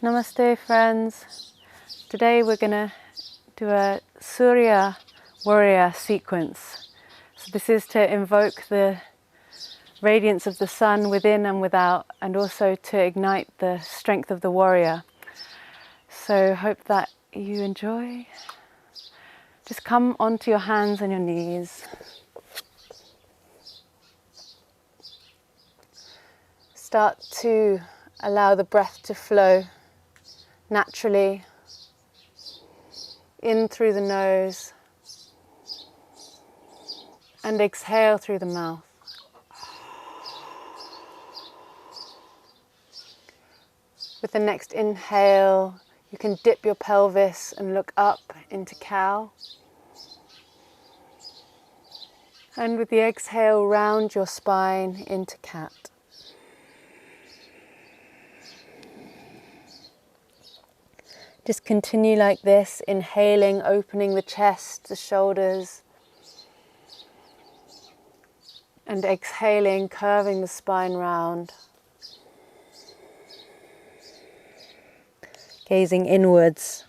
Namaste friends. Today we're going to do a Surya Warrior sequence. So this is to invoke the radiance of the sun within and without, and also to ignite the strength of the warrior. So hope that you enjoy. Just come onto your hands and your knees. Start to allow the breath to flow naturally in through the nose and exhale through the mouth. With the next inhale, you can dip your pelvis and look up into cow. And with the exhale, round your spine into cat. Just continue like this, inhaling, opening the chest, the shoulders, and exhaling, curving the spine round. Gazing inwards.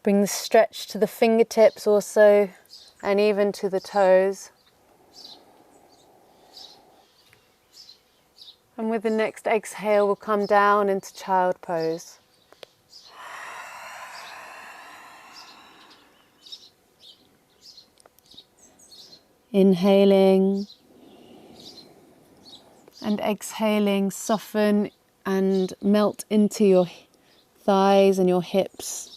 Bring the stretch to the fingertips also, and even to the toes. And with the next exhale, we'll come down into child pose. Inhaling and exhaling, soften and melt into your thighs and your hips.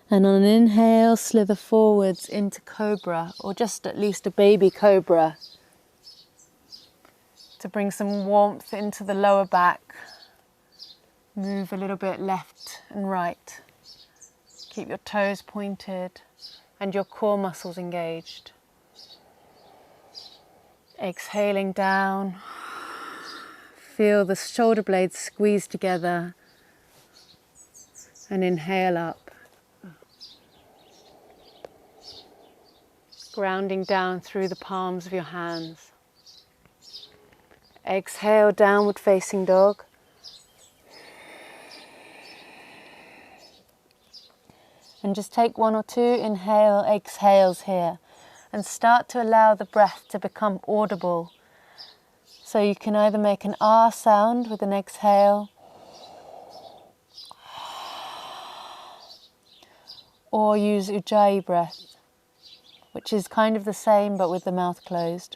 And on an inhale, slither forwards into cobra, or just at least a baby cobra, to bring some warmth into the lower back. Move a little bit left and right. Keep your toes pointed and your core muscles engaged. Exhaling down, feel the shoulder blades squeeze together, and inhale up. Grounding down through the palms of your hands. Exhale, downward facing dog. And just take one or two inhale, exhales here. And start to allow the breath to become audible. So you can either make an R sound with an exhale, or use Ujjayi breath, which is kind of the same but with the mouth closed.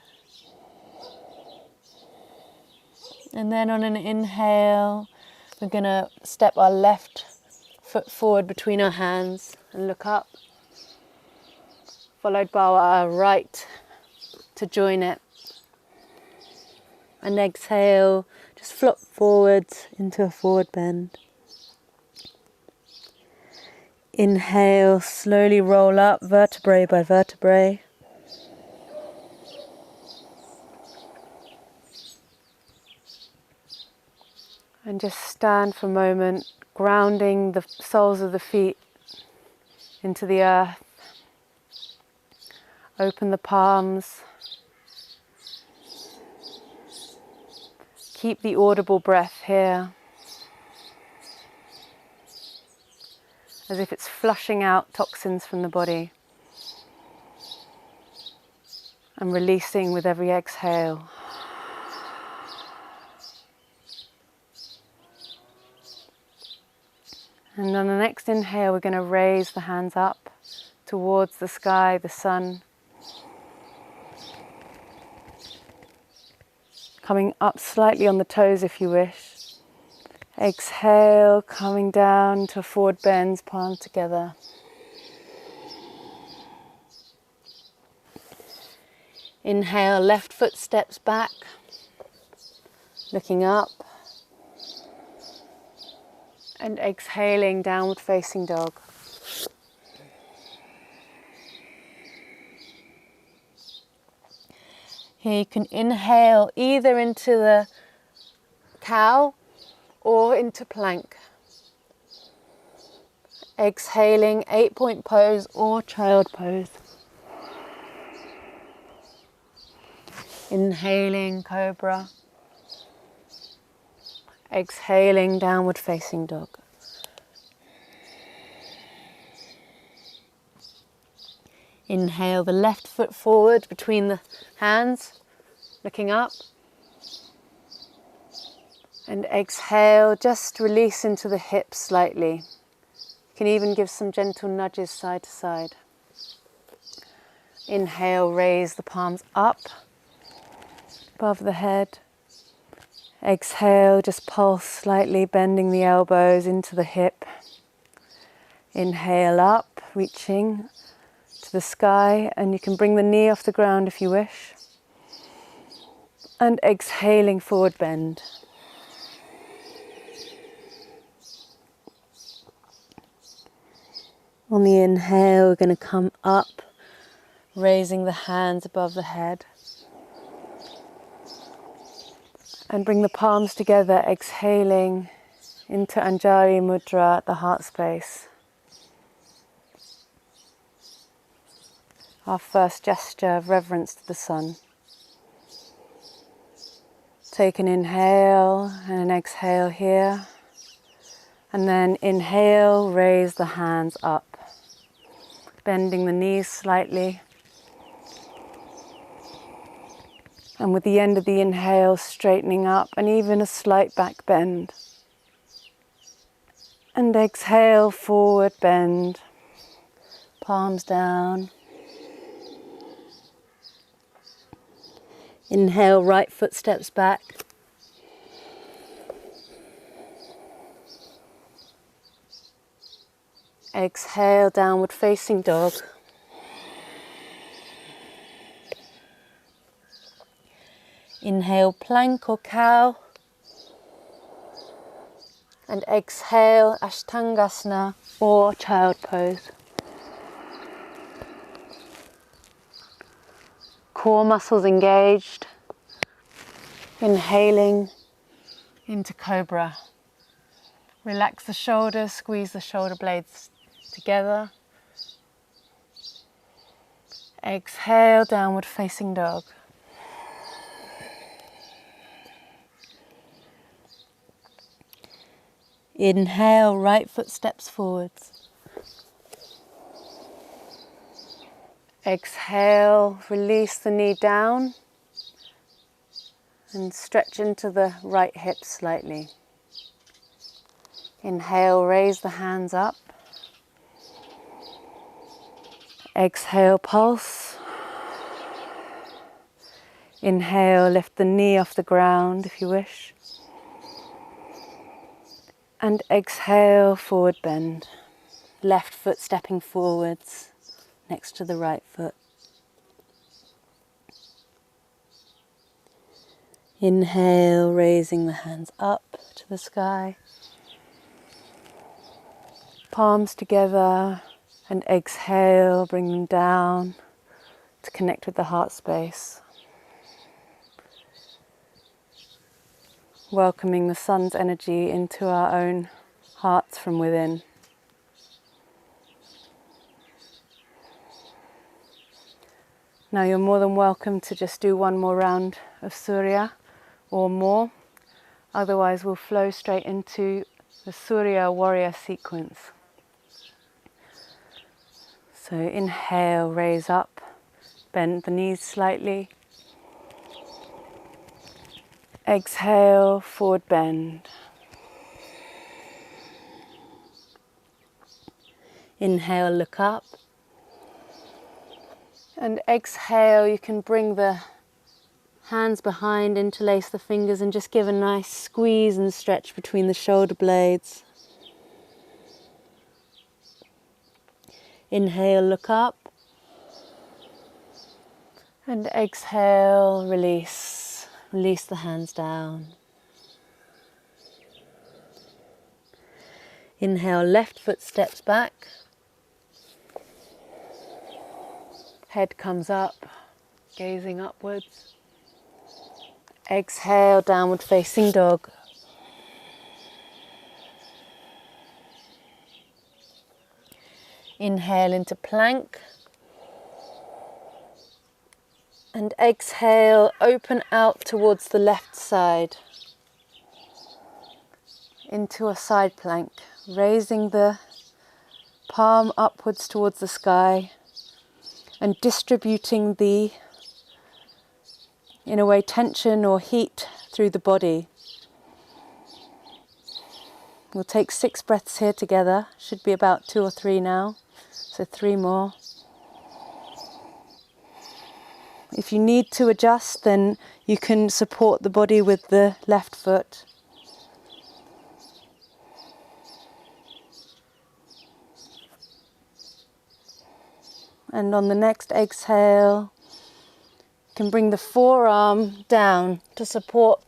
And then on an inhale, we're going to step our left foot forward between our hands and look up, followed by our right to join it. And exhale, just flop forwards into a forward bend. Inhale, slowly roll up vertebrae by vertebrae. And just stand for a moment, grounding the soles of the feet into the earth. Open the palms. Keep the audible breath here, as if it's flushing out toxins from the body and releasing with every exhale. And on the next inhale, we're going to raise the hands up towards the sky, the sun. Coming up slightly on the toes if you wish. Exhale, coming down to forward bends, palms together. Inhale, left foot steps back, looking up. And exhaling, downward facing dog. Here you can inhale either into the cow or into plank. Exhaling, 8-point pose or child pose. Inhaling cobra. Exhaling downward facing dog. Inhale the left foot forward between the hands, looking up. And exhale, just release into the hips slightly. You can even give some gentle nudges side to side. Inhale, raise the palms up above the head. Exhale, just pulse slightly, bending the elbows into the hip. Inhale up, reaching to the sky, and you can bring the knee off the ground if you wish. And exhaling, forward bend. On the inhale, we're going to come up, raising the hands above the head. And bring the palms together, exhaling into Anjali Mudra at the heart space. Our first gesture of reverence to the sun. Take an inhale and an exhale here. And then inhale, raise the hands up. Bending the knees slightly. And with the end of the inhale, straightening up and even a slight back bend. And exhale, forward bend. Palms down. Inhale, right foot steps back. Exhale, downward facing dog. Inhale, plank or cow. And exhale, Ashtangasana or child pose. Core muscles engaged. Inhaling into cobra. Relax the shoulders, squeeze the shoulder blades together. Exhale, downward facing dog. Inhale, right foot steps forwards. Exhale, release the knee down and stretch into the right hip slightly. Inhale, raise the hands up. Exhale, pulse. Inhale, lift the knee off the ground if you wish. And exhale, forward bend. Left foot stepping forwards next to the right foot. Inhale, raising the hands up to the sky. Palms together, and exhale, bring them down to connect with the heart space. Welcoming the sun's energy into our own hearts from within. Now you're more than welcome to just do one more round of Surya or more. Otherwise we'll flow straight into the Surya Warrior sequence. So inhale, raise up, bend the knees slightly. Exhale, forward bend. Inhale, look up. And exhale, you can bring the hands behind, interlace the fingers and just give a nice squeeze and stretch between the shoulder blades. Inhale, look up. And exhale, release. Release the hands down. Inhale, left foot steps back. Head comes up, gazing upwards. Exhale, downward facing dog. Inhale into plank. And exhale, open out towards the left side into a side plank, raising the palm upwards towards the sky and distributing the, in a way, tension or heat through the body. We'll take 6 breaths here together. Should be about 2 or 3 now, so 3 more. If you need to adjust, then you can support the body with the left foot. And on the next exhale, you can bring the forearm down to support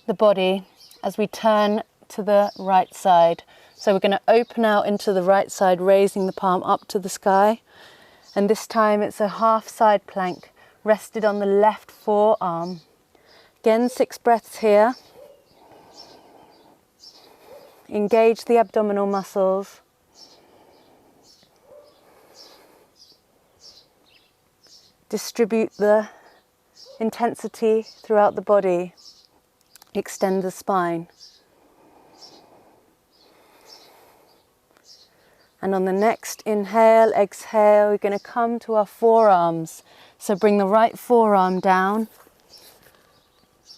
the body as we turn to the right side. So we're going to open out into the right side, raising the palm up to the sky. And this time it's a half side plank, rested on the left forearm. Again, 6 breaths here. Engage the abdominal muscles. Distribute the intensity throughout the body. Extend the spine. And on the next inhale, exhale, we're going to come to our forearms. So bring the right forearm down.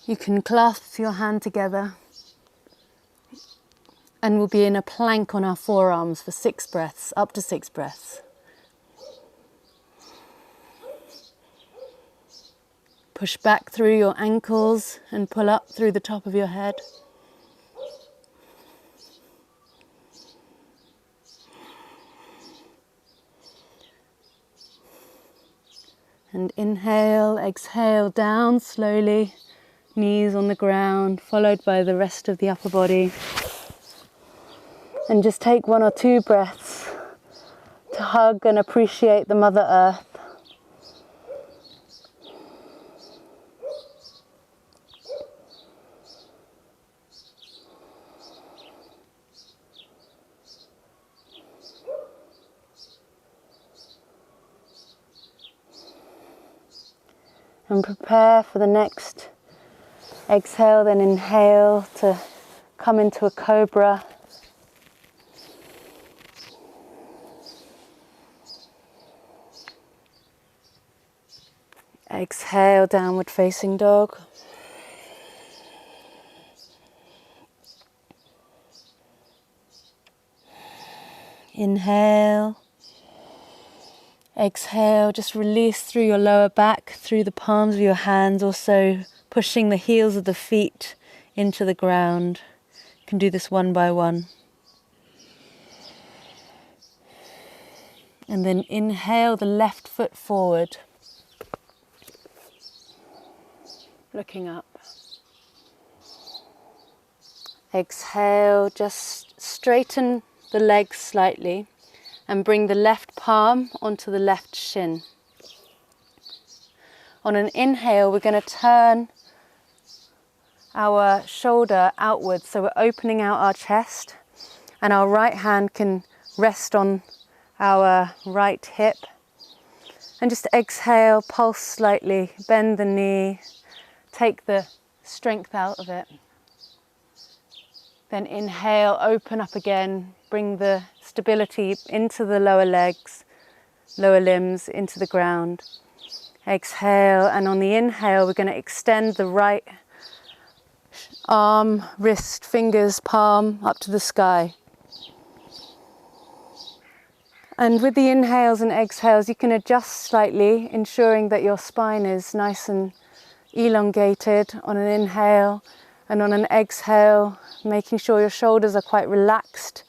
You can clasp your hand together. And we'll be in a plank on our forearms for 6 breaths, up to 6 breaths. Push back through your ankles and pull up through the top of your head. And inhale, exhale down slowly, knees on the ground, followed by the rest of the upper body. And just take 1 or 2 breaths to hug and appreciate the Mother Earth. And prepare for the next exhale, then inhale to come into a cobra. Exhale, downward facing dog. Inhale. Exhale, just release through your lower back, through the palms of your hands, also pushing the heels of the feet into the ground. You can do this one by one. And then inhale the left foot forward, looking up. Exhale, just straighten the legs slightly. And bring the left palm onto the left shin. On an inhale, we're going to turn our shoulder outwards, so we're opening out our chest, and our right hand can rest on our right hip. And just exhale, pulse slightly, bend the knee, take the strength out of it. Then inhale, open up again, bring the stability into the lower legs, lower limbs, into the ground. Exhale, and on the inhale, we're going to extend the right arm, wrist, fingers, palm up to the sky. And with the inhales and exhales, you can adjust slightly, ensuring that your spine is nice and elongated on an inhale, and on an exhale, making sure your shoulders are quite relaxed,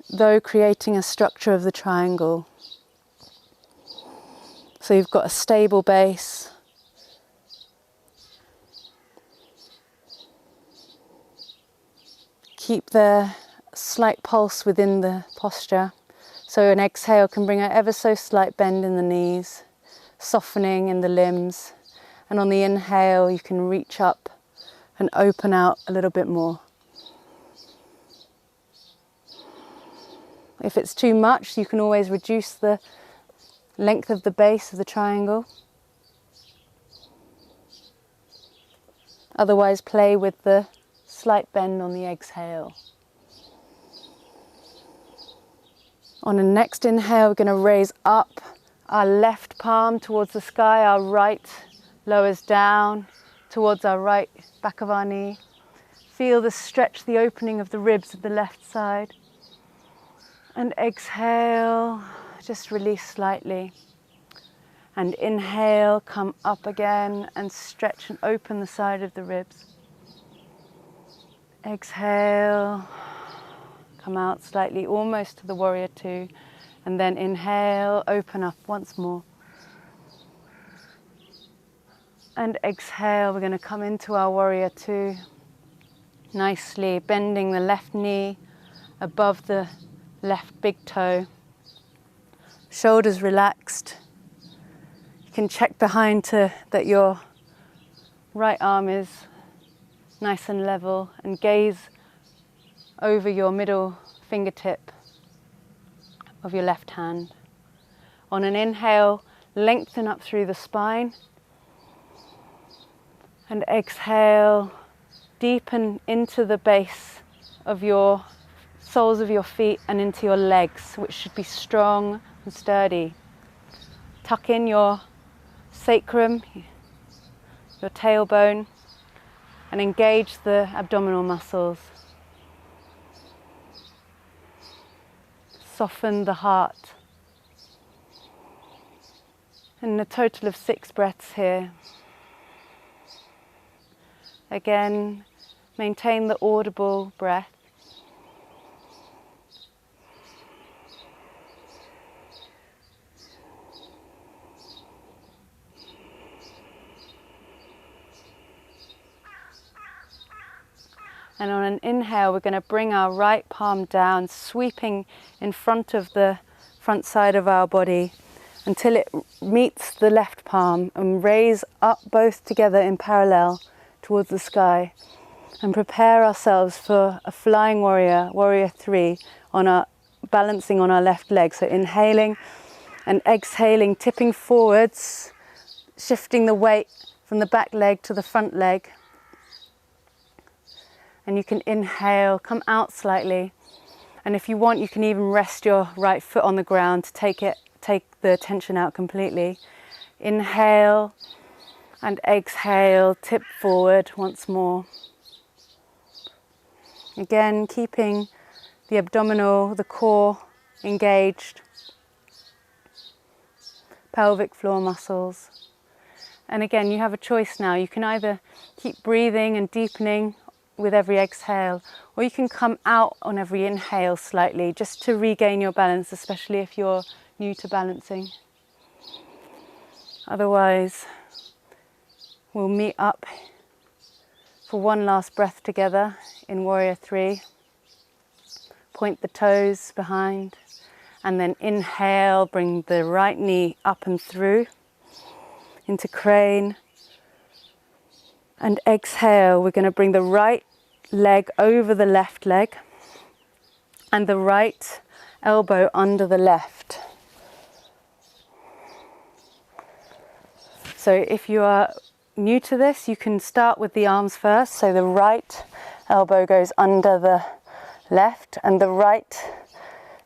though creating a structure of the triangle. So you've got a stable base. Keep the slight pulse within the posture. So an exhale can bring an ever so slight bend in the knees, softening in the limbs. And on the inhale, you can reach up and open out a little bit more. If it's too much, you can always reduce the length of the base of the triangle. Otherwise, play with the slight bend on the exhale. On the next inhale, we're going to raise up our left palm towards the sky, our right lowers down towards our right back of our knee. Feel the stretch, the opening of the ribs of the left side. And exhale, just release slightly. And inhale, come up again and stretch and open the side of the ribs. Exhale, come out slightly, almost to the warrior two. And then inhale, open up once more. And exhale, we're going to come into our warrior two. Nicely bending the left knee above the left big toe. Shoulders relaxed. You can check behind that your right arm is nice and level, and gaze over your middle fingertip of your left hand. On an inhale, lengthen up through the spine. And exhale, deepen into the base of your soles of your feet and into your legs, which should be strong and sturdy. Tuck in your sacrum, your tailbone, and engage the abdominal muscles. Soften the heart. And a total of 6 breaths here. Again, maintain the audible breath. And on an inhale, we're going to bring our right palm down, sweeping in front of the front side of our body until it meets the left palm, and raise up both together in parallel towards the sky, and prepare ourselves for a flying warrior, warrior 3, balancing on our left leg. So inhaling and exhaling, tipping forwards, shifting the weight from the back leg to the front leg. And you can inhale, come out slightly, and if you want, you can even rest your right foot on the ground to take the tension out completely. Inhale and exhale, tip forward once more. Again, keeping the abdominal, the core engaged, pelvic floor muscles. And again, you have a choice now. You can either keep breathing and deepening with every exhale, or you can come out on every inhale slightly, just to regain your balance, especially if you're new to balancing. Otherwise, we'll meet up for one last breath together in warrior 3. Point the toes behind, and then inhale, bring the right knee up and through into crane. And exhale, we're going to bring the right leg over the left leg and the right elbow under the left. So if you are new to this, you can start with the arms first. So the right elbow goes under the left and the right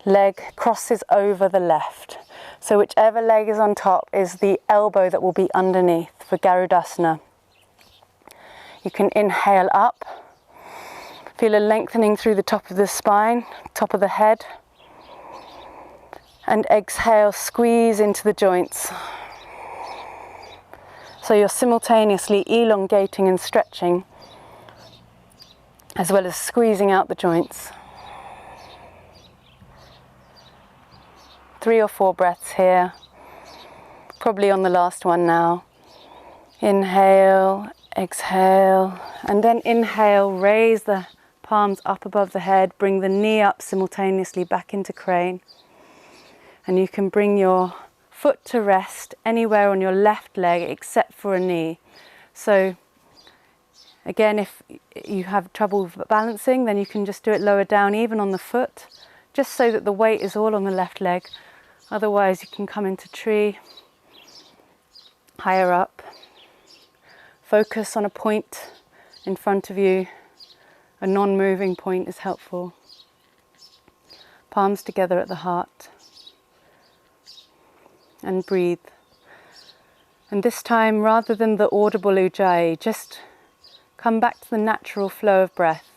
leg crosses over the left. So whichever leg is on top is the elbow that will be underneath for Garudasana. You can inhale up, feel a lengthening through the top of the spine, top of the head, and exhale, squeeze into the joints. So you're simultaneously elongating and stretching, as well as squeezing out the joints. 3 or 4 breaths here, probably on the last one now. Inhale, exhale, and then inhale, raise the palms up above the head, bring the knee up simultaneously back into crane. And you can bring your foot to rest anywhere on your left leg except for a knee. So again, if you have trouble balancing, then you can just do it lower down, even on the foot, just so that the weight is all on the left leg. Otherwise you can come into tree, higher up. Focus on a point in front of you. A non-moving point is helpful. Palms together at the heart. And breathe. And this time, rather than the audible ujjayi, just come back to the natural flow of breath.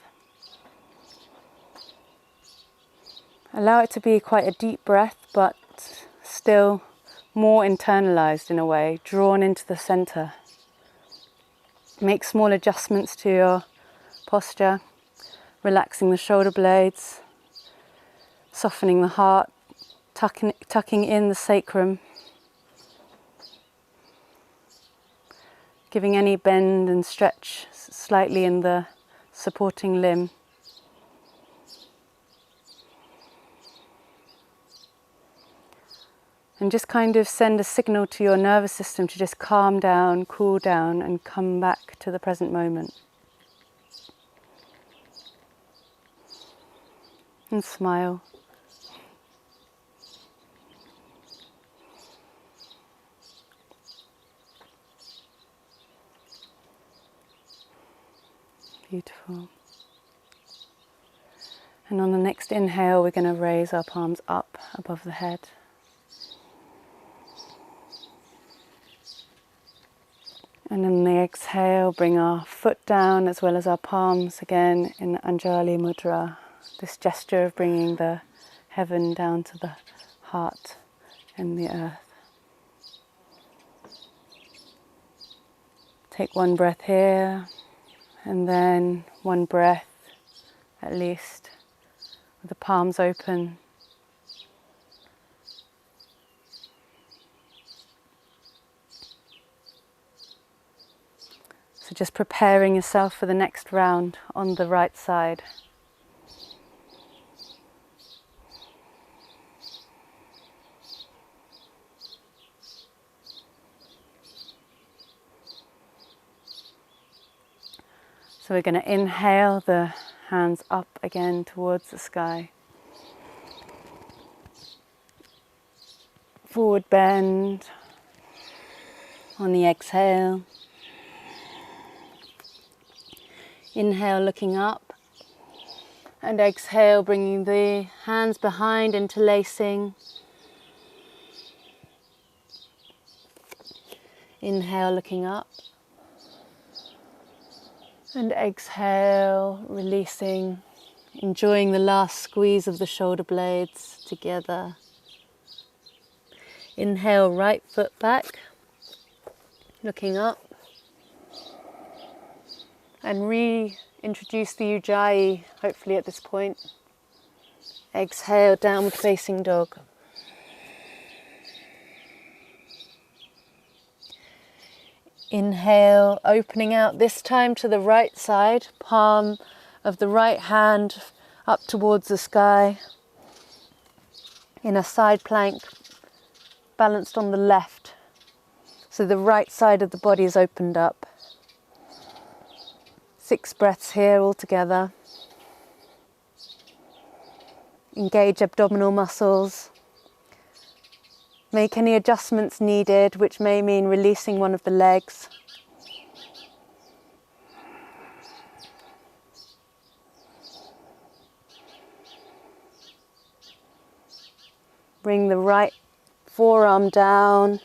Allow it to be quite a deep breath, but still more internalized in a way, drawn into the center. Make small adjustments to your posture, relaxing the shoulder blades, softening the heart, tucking in the sacrum, giving any bend and stretch slightly in the supporting limb. And just kind of send a signal to your nervous system to just calm down, cool down, and come back to the present moment. And smile. Beautiful. And on the next inhale, we're going to raise our palms up above the head. And on the exhale, bring our foot down as well as our palms again in Anjali Mudra. This gesture of bringing the heaven down to the heart and the earth. Take one breath here, and then one breath at least with the palms open. So just preparing yourself for the next round on the right side. So we're going to inhale the hands up again towards the sky. Forward bend on the exhale. Inhale, looking up, and exhale, bringing the hands behind, interlacing. Inhale, looking up, and exhale, releasing, enjoying the last squeeze of the shoulder blades together. Inhale, right foot back, looking up. And reintroduce the ujjayi, hopefully at this point. Exhale, downward facing dog. Inhale, opening out, this time to the right side, palm of the right hand up towards the sky. In a side plank, balanced on the left. So the right side of the body is opened up. 6 breaths here all together. Engage abdominal muscles. Make any adjustments needed, which may mean releasing one of the legs. Bring the right forearm down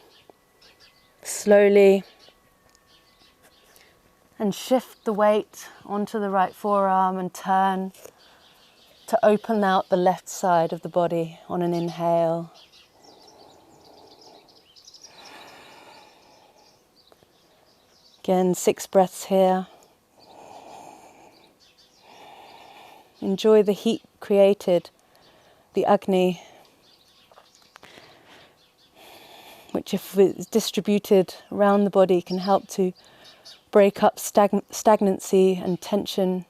slowly. And shift the weight onto the right forearm and turn to open out the left side of the body on an inhale. Again, 6 breaths here. Enjoy the heat created, the Agni, which if it's distributed around the body can help to break up stagnancy and tension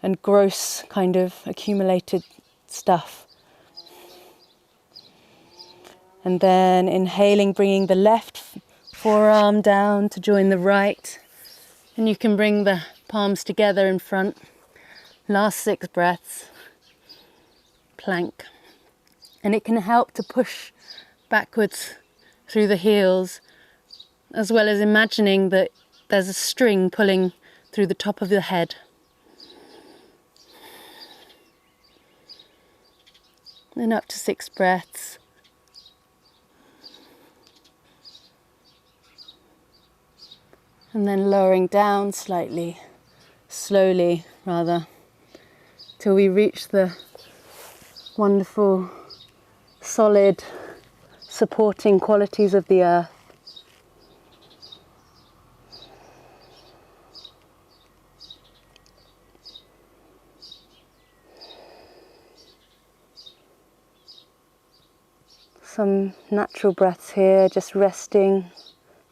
and gross kind of accumulated stuff. And then inhaling, bringing the left forearm down to join the right. And you can bring the palms together in front. Last 6 breaths. Plank. And it can help to push backwards through the heels, as well as imagining that there's a string pulling through the top of the head. And up to 6 breaths. And then lowering down slightly, slowly rather, till we reach the wonderful, solid, supporting qualities of the earth. Some natural breaths here, just resting,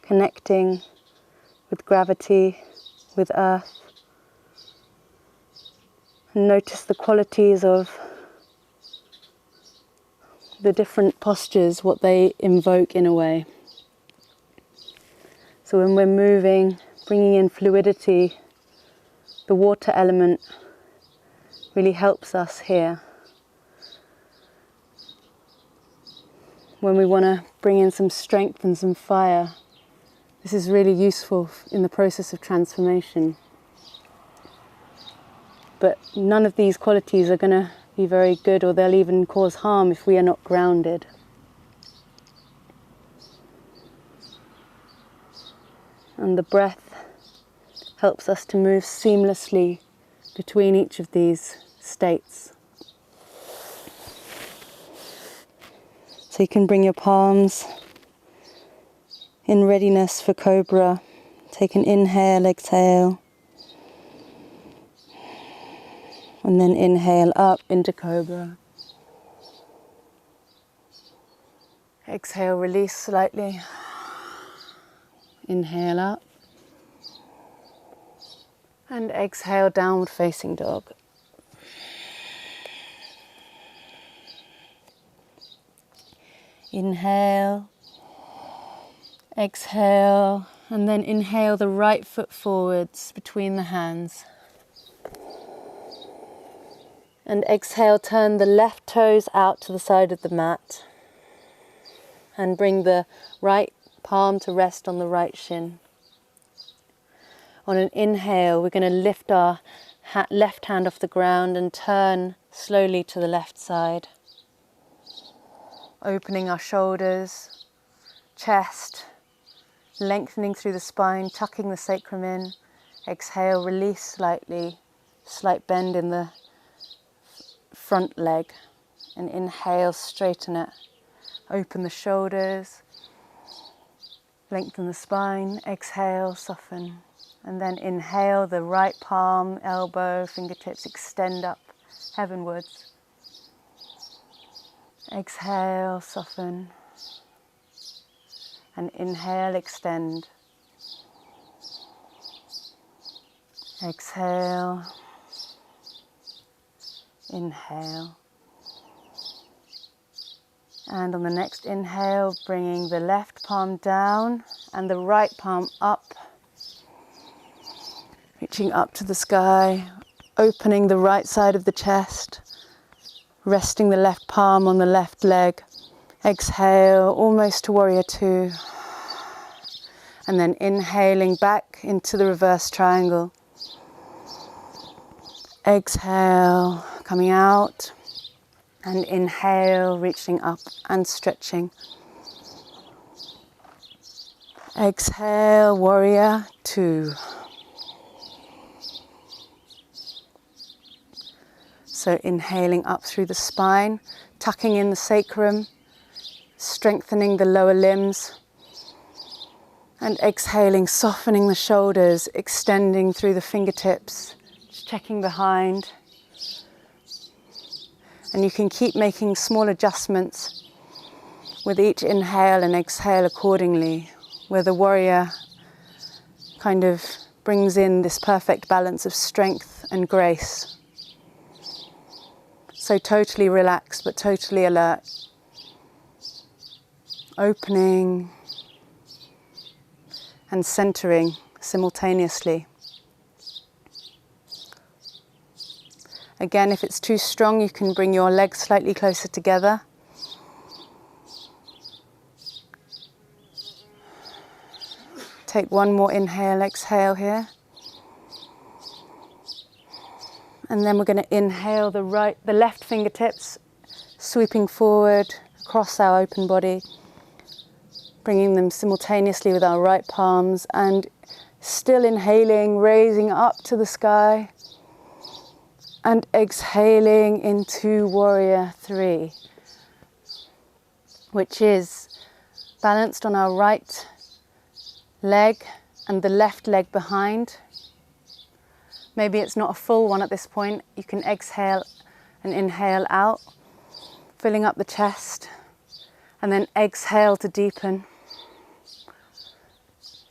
connecting with gravity, with earth. And notice the qualities of the different postures, what they invoke in a way. So when we're moving, bringing in fluidity, the water element really helps us here. When we want to bring in some strength and some fire, this is really useful in the process of transformation. But none of these qualities are going to be very good, or they'll even cause harm if we are not grounded. And the breath helps us to move seamlessly between each of these states. So you can bring your palms in readiness for cobra. Take an inhale, exhale. And then inhale up into cobra. Exhale, release slightly. Inhale up. And exhale, downward facing dog. Inhale. Exhale. And then inhale the right foot forwards between the hands. And exhale, turn the left toes out to the side of the mat. And bring the right palm to rest on the right shin. On an inhale, we're going to lift our left hand off the ground and turn slowly to the left side. Opening our shoulders, chest, lengthening through the spine, tucking the sacrum in. Exhale, release slightly, slight bend in the front leg. And inhale, straighten it. Open the shoulders, lengthen the spine. Exhale, soften. And then inhale, the right palm, elbow, fingertips extend up heavenwards. Exhale, soften. And inhale, extend. Exhale. Inhale. And on the next inhale, bringing the left palm down and the right palm up. Reaching up to the sky, opening the right side of the chest, resting the left palm on the left leg. Exhale, almost to warrior two. And then inhaling back into the reverse triangle. Exhale, coming out. And inhale, reaching up and stretching. Exhale, warrior two. So inhaling up through the spine, tucking in the sacrum, strengthening the lower limbs. And exhaling, softening the shoulders, extending through the fingertips, just checking behind. And you can keep making small adjustments with each inhale and exhale accordingly, where the warrior kind of brings in this perfect balance of strength and grace. So totally relaxed, but totally alert. Opening and centering simultaneously. Again, if it's too strong, you can bring your legs slightly closer together Take one more inhale, exhale here. And then we're going to inhale the left fingertips, sweeping forward across our open body, bringing them simultaneously with our right palms, and still inhaling, raising up to the sky, and exhaling into Warrior 3, which is balanced on our right leg and the left leg behind. Maybe it's not a full one at this point. You can exhale and inhale out, filling up the chest, and then exhale to deepen,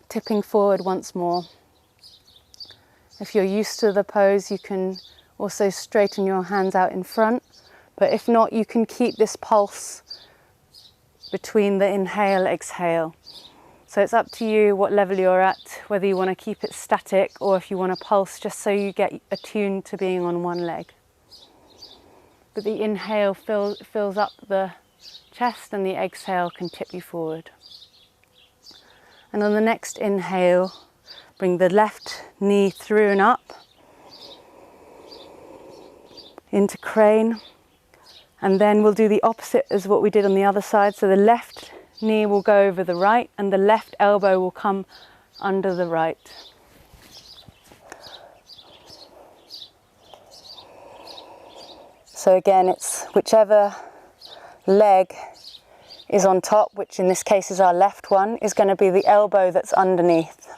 tipping forward once more. If you're used to the pose, you can also straighten your hands out in front, but if not, you can keep this pulse between the inhale, exhale. So it's up to you what level you're at, whether you want to keep it static or if you want to pulse just so you get attuned to being on one leg. But the inhale fills up the chest and the exhale can tip you forward. And on the next inhale, bring the left knee through and up into crane. And then we'll do the opposite as what we did on the other side. So the left knee will go over the right and the left elbow will come under the right. So again, it's whichever leg is on top, which in this case is our left one, is going to be the elbow that's underneath.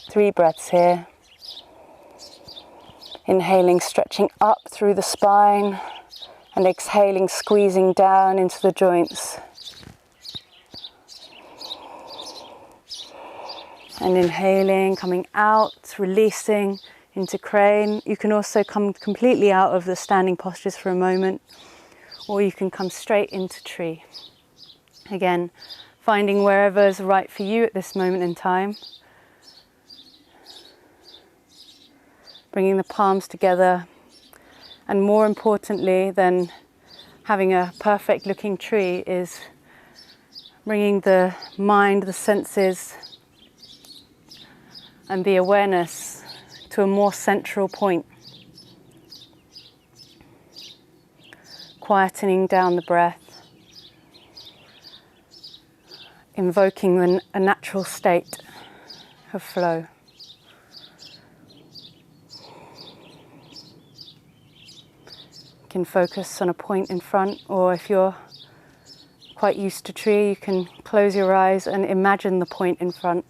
Three breaths here. Inhaling, stretching up through the spine, and exhaling, squeezing down into the joints. And inhaling, coming out, releasing into crane. You can also come completely out of the standing postures for a moment, or you can come straight into tree. Again, finding wherever is right for you at this moment in time. Bringing the palms together, and more importantly than having a perfect looking tree is bringing the mind, the senses and the awareness to a more central point. Quietening down the breath, invoking a natural state of flow. You can focus on a point in front, or if you're quite used to tree, you can close your eyes and imagine the point in front.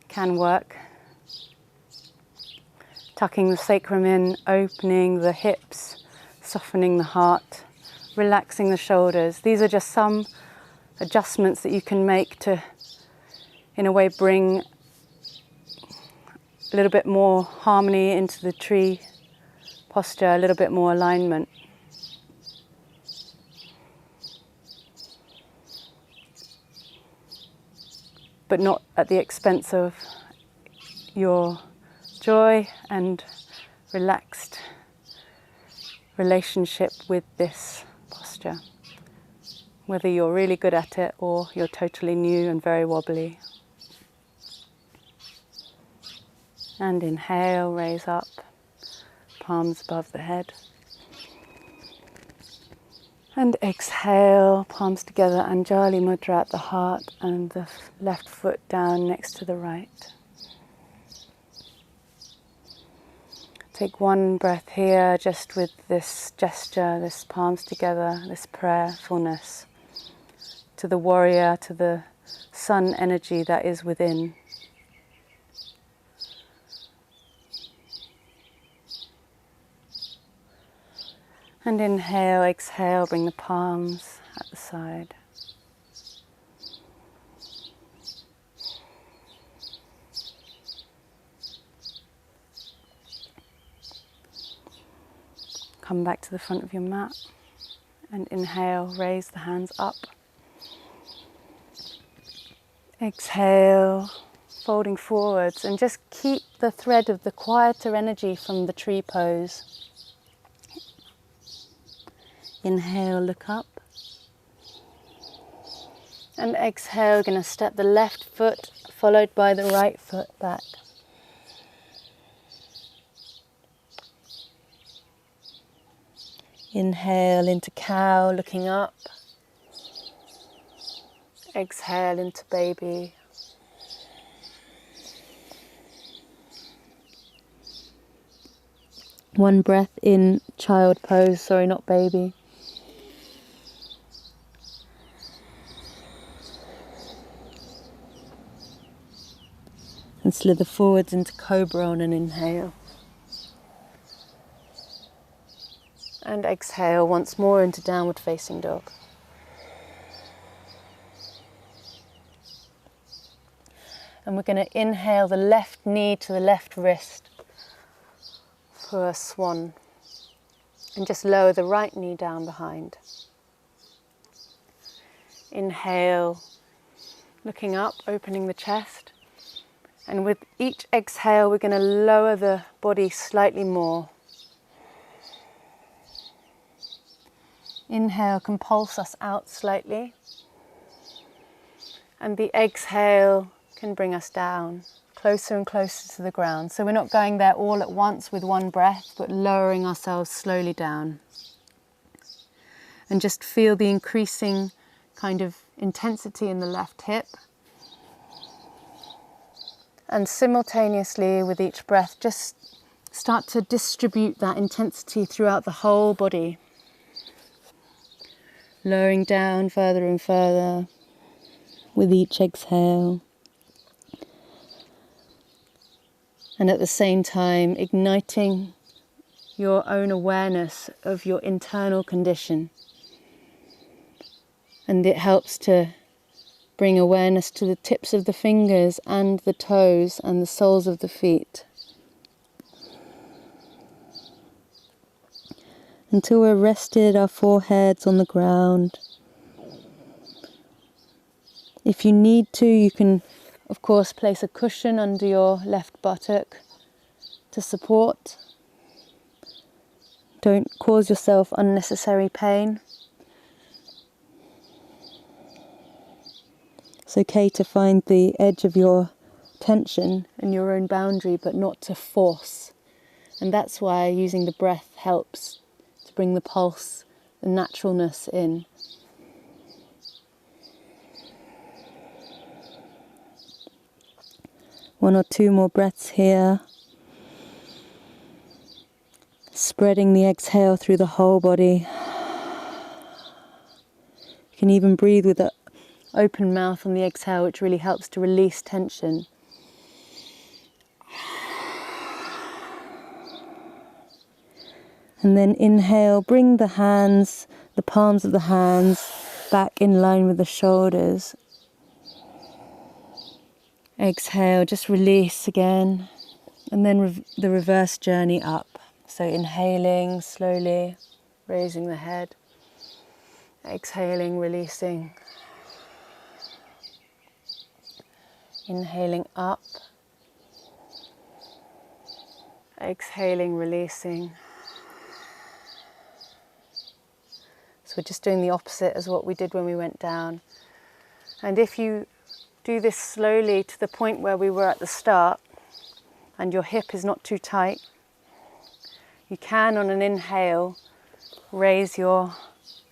Can work. Tucking the sacrum in, opening the hips, softening the heart, relaxing the shoulders. These are just some adjustments that you can make to, in a way, bring a little bit more harmony into the tree posture, a little bit more alignment. But not at the expense of your joy and relaxed relationship with this posture. Whether you're really good at it or you're totally new and very wobbly. And inhale, raise up. Palms above the head. And exhale, palms together, Anjali Mudra at the heart and the left foot down next to the right. Take one breath here just with this gesture, this palms together, this prayerfulness to the warrior, to the sun energy that is within. And inhale, exhale, bring the palms at the side. Come back to the front of your mat and inhale, raise the hands up. Exhale, folding forwards, and just keep the thread of the quieter energy from the tree pose Inhale, look up. And exhale, going to step the left foot followed by the right foot back. Inhale into cow, looking up. Exhale into baby. One breath in child pose, sorry, not baby. And slither forwards into cobra on an inhale. And exhale once more into downward facing dog. And we're going to inhale the left knee to the left wrist for a swan. And just lower the right knee down behind. Inhale, looking up, opening the chest. And with each exhale, we're going to lower the body slightly more. Inhale can pulse us out slightly. And the exhale can bring us down, closer and closer to the ground. So we're not going there all at once with one breath, but lowering ourselves slowly down. And just feel the increasing kind of intensity in the left hip. And simultaneously with each breath, just start to distribute that intensity throughout the whole body. Lowering down further and further with each exhale. And at the same time, igniting your own awareness of your internal condition. And it helps to bring awareness to the tips of the fingers and the toes and the soles of the feet. Until we're rested, our foreheads on the ground. If you need to, you can, of course, place a cushion under your left buttock to support. Don't cause yourself unnecessary pain. It's okay to find the edge of your tension and your own boundary, but not to force. And that's why using the breath helps to bring the pulse, the naturalness in. One or two more breaths here. Spreading the exhale through the whole body. You can even breathe with an open mouth on the exhale, which really helps to release tension. And then inhale, bring the hands, the palms of the hands back in line with the shoulders. Exhale, just release again. And then the reverse journey up. So inhaling slowly, raising the head. Exhaling, releasing. Inhaling up. Exhaling, releasing. So we're just doing the opposite as what we did when we went down. And if you do this slowly to the point where we were at the start, and your hip is not too tight, you can, on an inhale, raise your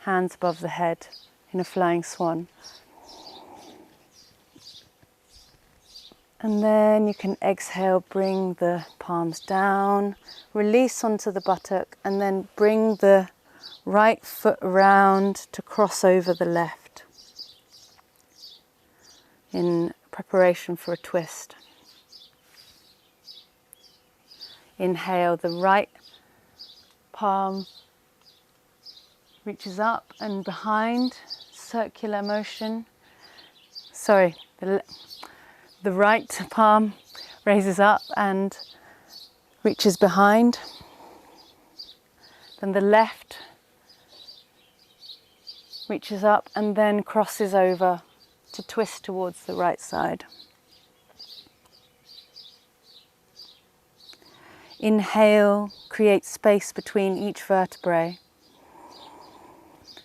hands above the head in a flying swan. And then you can exhale, bring the palms down, release onto the buttock, and then bring the right foot around to cross over the left in preparation for a twist. Inhale, the right palm reaches up and behind, circular motion. Sorry, the right palm raises up and reaches behind. Then the left reaches up and then crosses over to twist towards the right side. Inhale, create space between each vertebrae.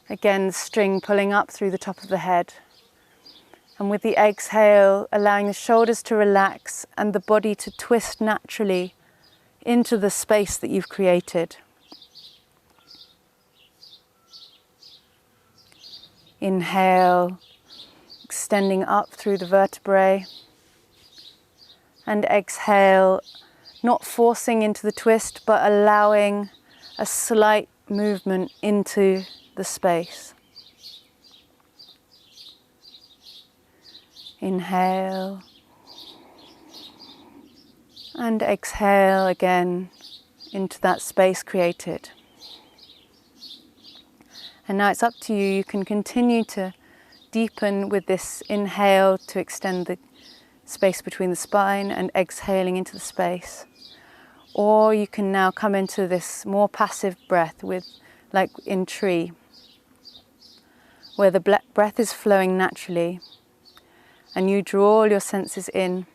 Again, the string pulling up through the top of the head. And with the exhale, allowing the shoulders to relax and the body to twist naturally into the space that you've created. Inhale, extending up through the vertebrae. And exhale, not forcing into the twist, but allowing a slight movement into the space. Inhale. And exhale again into that space created. And now it's up to you. You can continue to deepen with this inhale to extend the space between the spine and exhaling into the space. Or you can now come into this more passive breath with, like in tree, where the breath is flowing naturally and you draw all your senses in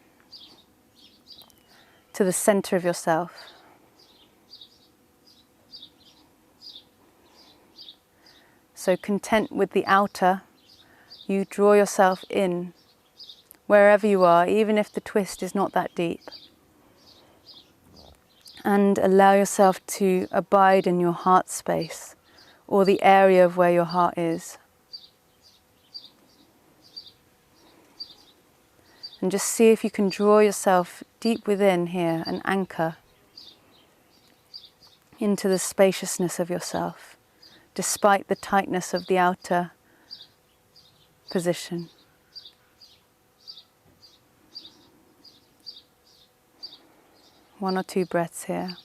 to the center of yourself. So content with the outer, you draw yourself in wherever you are, even if the twist is not that deep. And allow yourself to abide in your heart space, or the area of where your heart is. And just see if you can draw yourself deep within here and anchor into the spaciousness of yourself, despite the tightness of the outer position. One or two breaths here.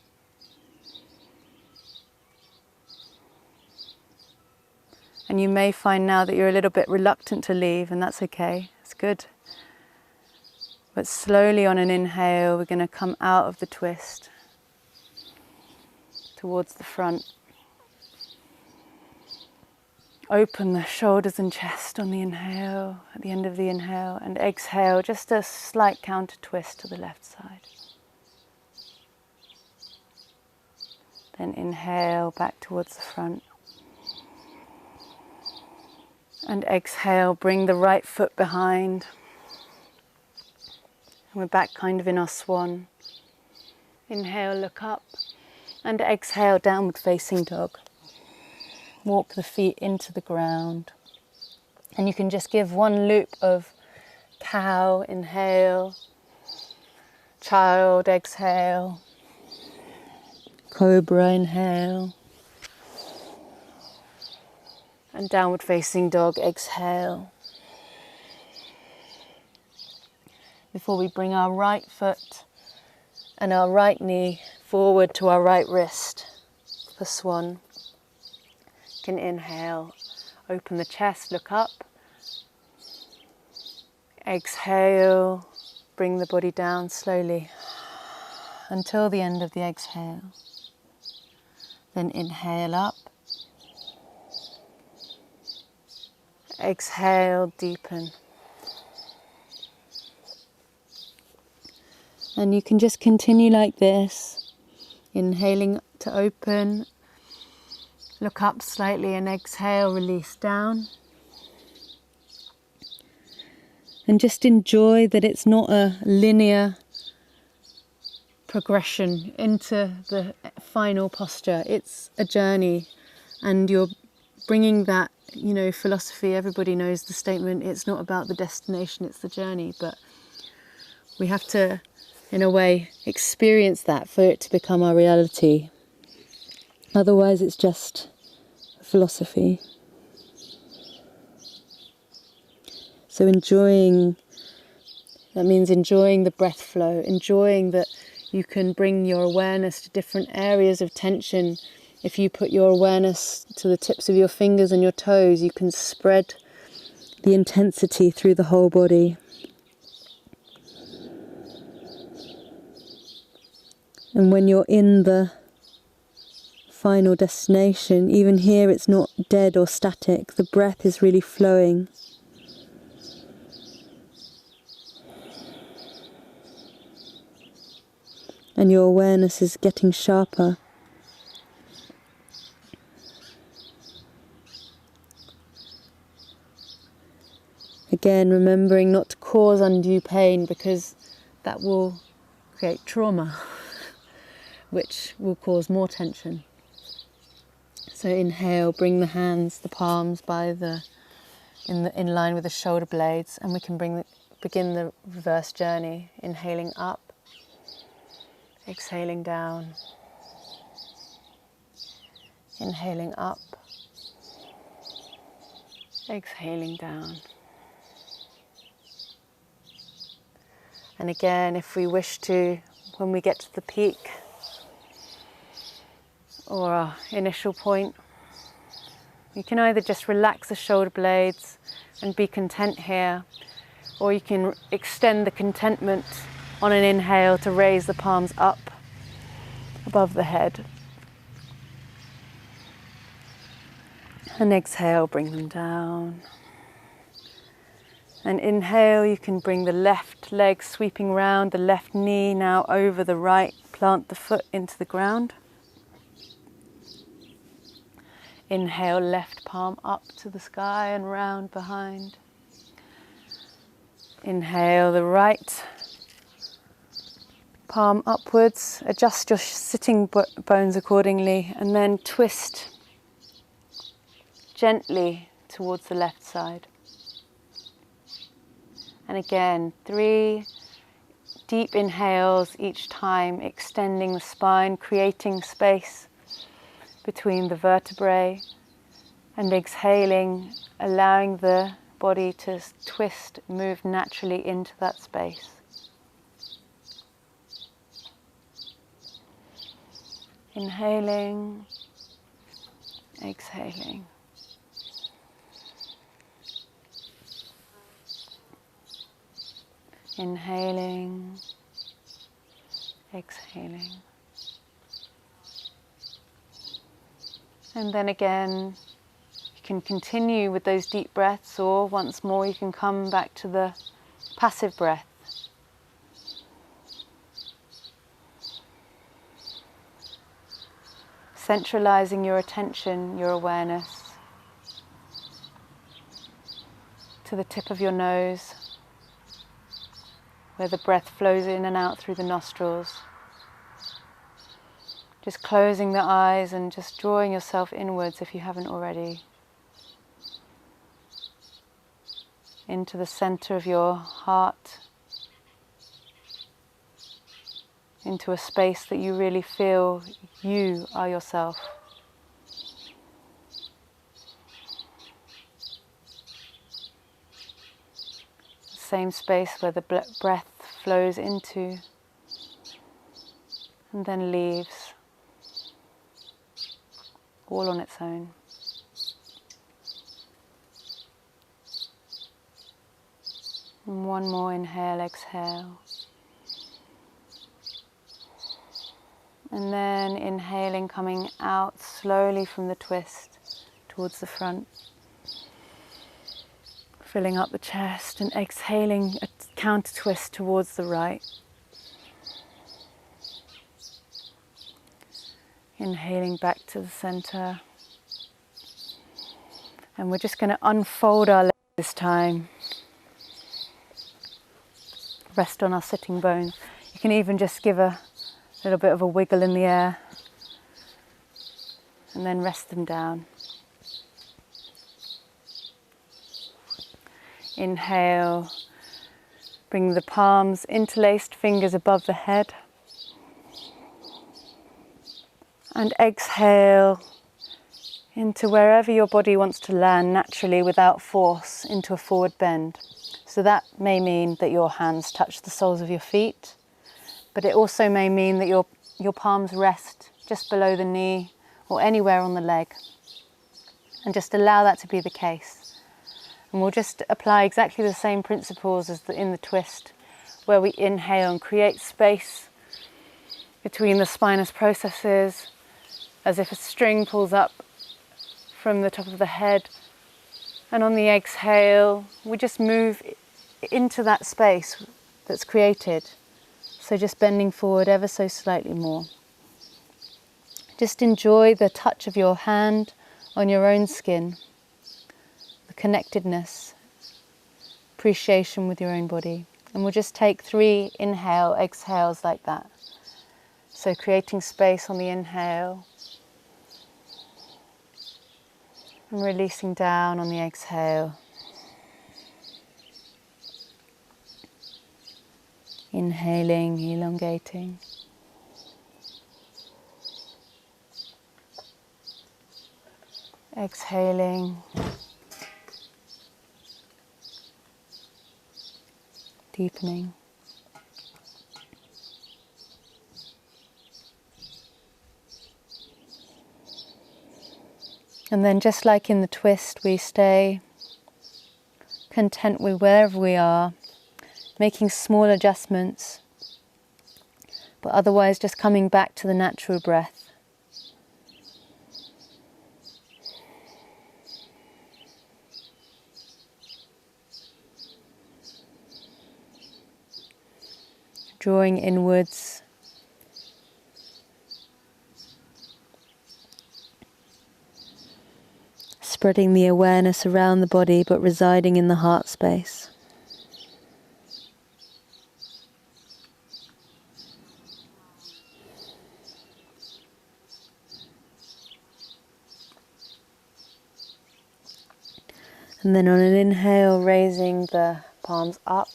And you may find now that you're a little bit reluctant to leave, and that's okay, it's good. But slowly on an inhale, we're going to come out of the twist towards the front. Open the shoulders and chest on the inhale, at the end of the inhale, and exhale, just a slight counter twist to the left side. Then inhale back towards the front. And exhale, bring the right foot behind. And we're back kind of in our swan. Inhale, look up. And exhale, downward facing dog. Walk the feet into the ground. And you can just give one loop of cow, inhale. Child, exhale. Cobra, inhale. And downward facing dog, exhale. Before we bring our right foot and our right knee forward to our right wrist for swan. You can inhale, open the chest, look up. Exhale, bring the body down slowly until the end of the exhale. Then inhale up. Exhale, deepen. And you can just continue like this, inhaling to open, look up slightly and exhale, release down. And just enjoy that it's not a linear progression into the final posture. It's a journey, and you're bringing that, philosophy. Everybody knows the statement, it's not about the destination, it's the journey. But we have to, in a way, experience that for it to become our reality. Otherwise, it's just philosophy. So that means enjoying the breath flow, enjoying that you can bring your awareness to different areas of tension. If you put your awareness to the tips of your fingers and your toes, you can spread the intensity through the whole body. And when you're in the final destination, even here it's not dead or static. The breath is really flowing. And your awareness is getting sharper. Again, remembering not to cause undue pain, because that will create trauma, which will cause more tension. So inhale, bring the hands, the palms in line with the shoulder blades, and we can begin the reverse journey. Inhaling up, exhaling down. Inhaling up, exhaling down. And again, if we wish to, when we get to the peak or our initial point, you can either just relax the shoulder blades and be content here, or you can extend the contentment on an inhale to raise the palms up above the head. And exhale, bring them down. And inhale, you can bring the left leg sweeping round, the left knee now over the right, plant the foot into the ground. Inhale, left palm up to the sky and round behind. Inhale, the right palm upwards, adjust your sitting bones accordingly, and then twist gently towards the left side. And again, 3 deep inhales each time, extending the spine, creating space between the vertebrae, and exhaling, allowing the body to twist, move naturally into that space. Inhaling, exhaling. Inhaling, exhaling. And then again, you can continue with those deep breaths, or once more you can come back to the passive breath. Centralizing your attention, your awareness, to the tip of your nose, where the breath flows in and out through the nostrils. Just closing the eyes and just drawing yourself inwards, if you haven't already, into the center of your heart, into a space that you really feel you are yourself. Same space where the breath flows into and then leaves, all on its own. And one more inhale, exhale. And then inhaling, coming out slowly from the twist towards the front. Filling up the chest, and exhaling, a counter twist towards the right. Inhaling back to the center. And we're just going to unfold our legs this time. Rest on our sitting bones. You can even just give a little bit of a wiggle in the air, and then rest them down. Inhale, bring the palms, interlaced fingers above the head. And exhale into wherever your body wants to land naturally without force, into a forward bend. So that may mean that your hands touch the soles of your feet, but it also may mean that your palms rest just below the knee or anywhere on the leg. And just allow that to be the case. And we'll just apply exactly the same principles as in the twist, where we inhale and create space between the spinous processes, as if a string pulls up from the top of the head. And on the exhale, we just move into that space that's created. So just bending forward ever so slightly more. Just enjoy the touch of your hand on your own skin, the connectedness, appreciation with your own body. And we'll just take 3 inhale, exhales like that. So creating space on the inhale and releasing down on the exhale. Inhaling, elongating. Exhaling. Deepening. And then just like in the twist, we stay content with wherever we are, making small adjustments, but otherwise just coming back to the natural breath. Drawing inwards. Spreading the awareness around the body, but residing in the heart space. And then on an inhale, raising the palms up.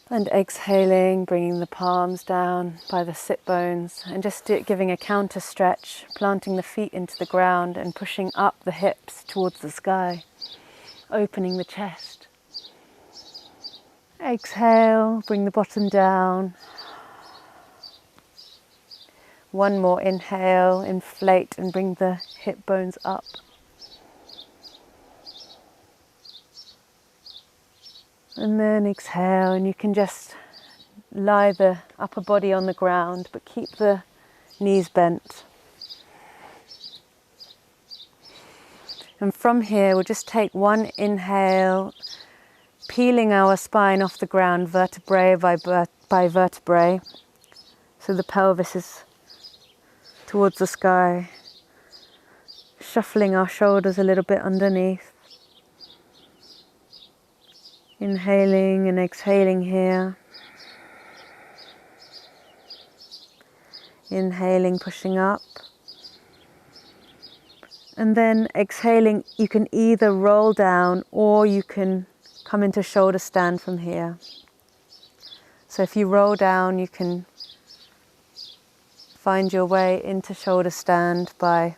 And exhaling, bringing the palms down by the sit bones and just giving a counter stretch, planting the feet into the ground and pushing up the hips towards the sky, opening the chest. Exhale, bring the bottom down. One more inhale, inflate and bring the hip bones up. And then exhale, and you can just lie the upper body on the ground, but keep the knees bent. And from here, we'll just take one inhale, peeling our spine off the ground, vertebrae by vertebrae. So the pelvis is towards the sky, shuffling our shoulders a little bit underneath. Inhaling and exhaling here. Inhaling, pushing up. And then exhaling, you can either roll down or you can come into shoulder stand from here. So if you roll down, you can find your way into shoulder stand by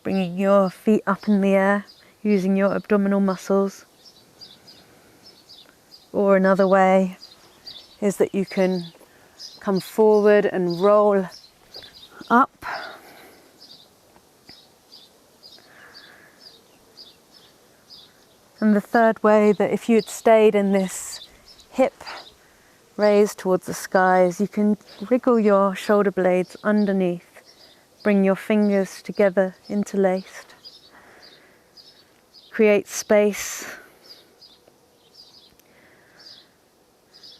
bringing your feet up in the air, using your abdominal muscles. Or another way is that you can come forward and roll up. And the third way, that if you had stayed in this hip raised towards the skies, you can wriggle your shoulder blades underneath. Bring your fingers together, interlaced. Create space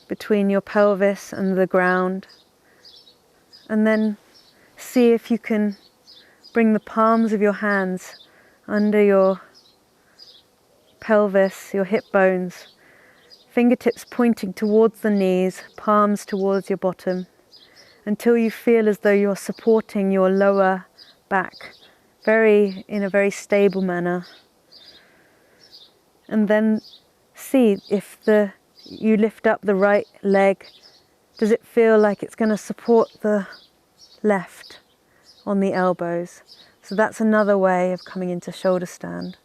between your pelvis and the ground. And then see if you can bring the palms of your hands under your pelvis, your hip bones. Fingertips pointing towards the knees, palms towards your bottom, until you feel as though you're supporting your lower back in a very stable manner. And then see if you lift up the right leg, does it feel like it's going to support the left on the elbows? So that's another way of coming into shoulder stand.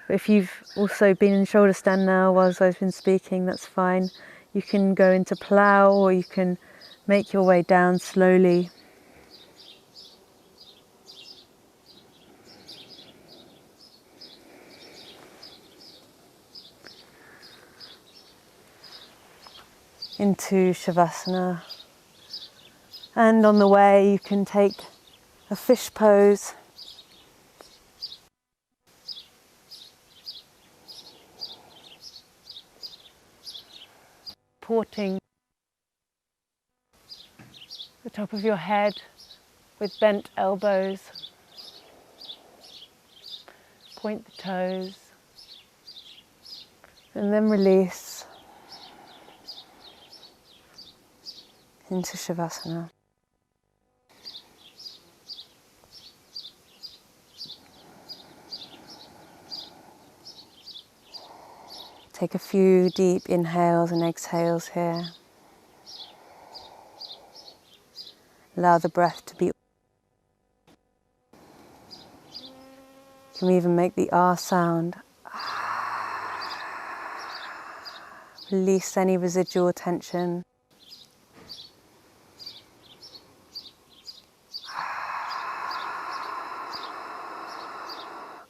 If you've also been in shoulder stand now whilst I've been speaking, that's fine. You can go into plow, or you can make your way down slowly. Into Shavasana. And on the way you can take a fish pose. Supporting the top of your head with bent elbows. Point the toes. And then release into Shavasana. Take a few deep inhales and exhales here. Allow the breath to be. You can even make the R sound. Release any residual tension.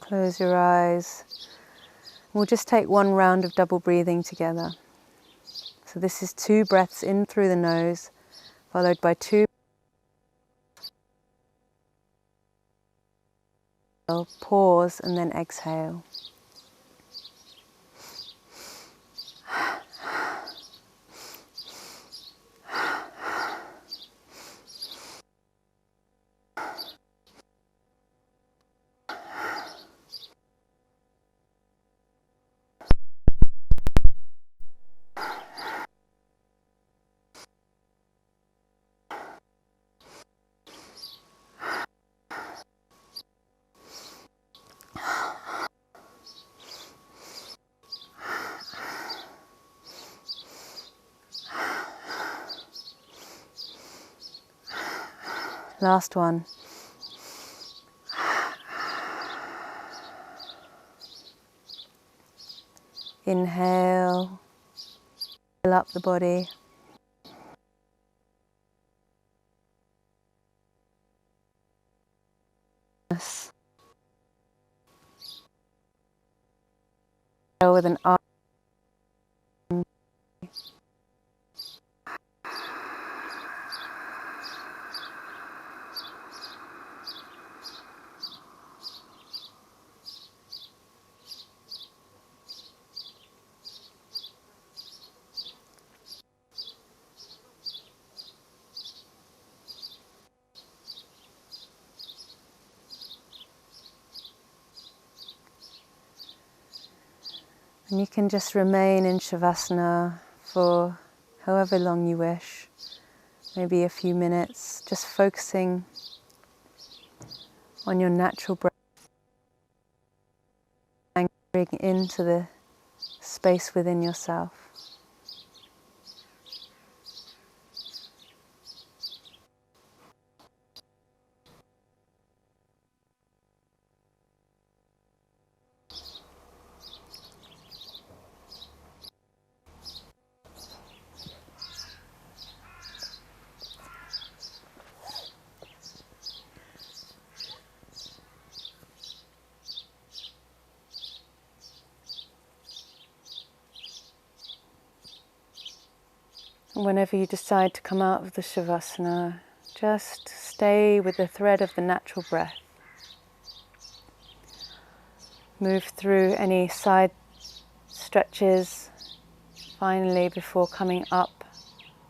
Close your eyes. We'll just take one round of double breathing together. So this is 2 breaths in through the nose, followed by 2. Pause and then exhale. Last one. Inhale, fill up the body. With an arm. And you can just remain in Shavasana for however long you wish, maybe a few minutes, just focusing on your natural breath, anchoring into the space within yourself. Whenever you decide to come out of the Shavasana, just stay with the thread of the natural breath. Move through any side stretches, finally before coming up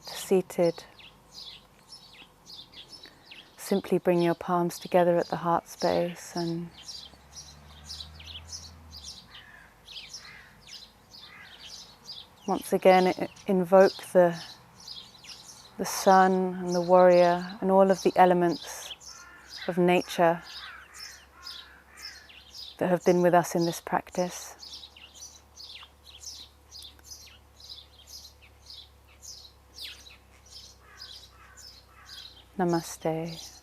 to seated. Simply bring your palms together at the heart space and once again invoke the sun and the warrior and all of the elements of nature that have been with us in this practice. Namaste.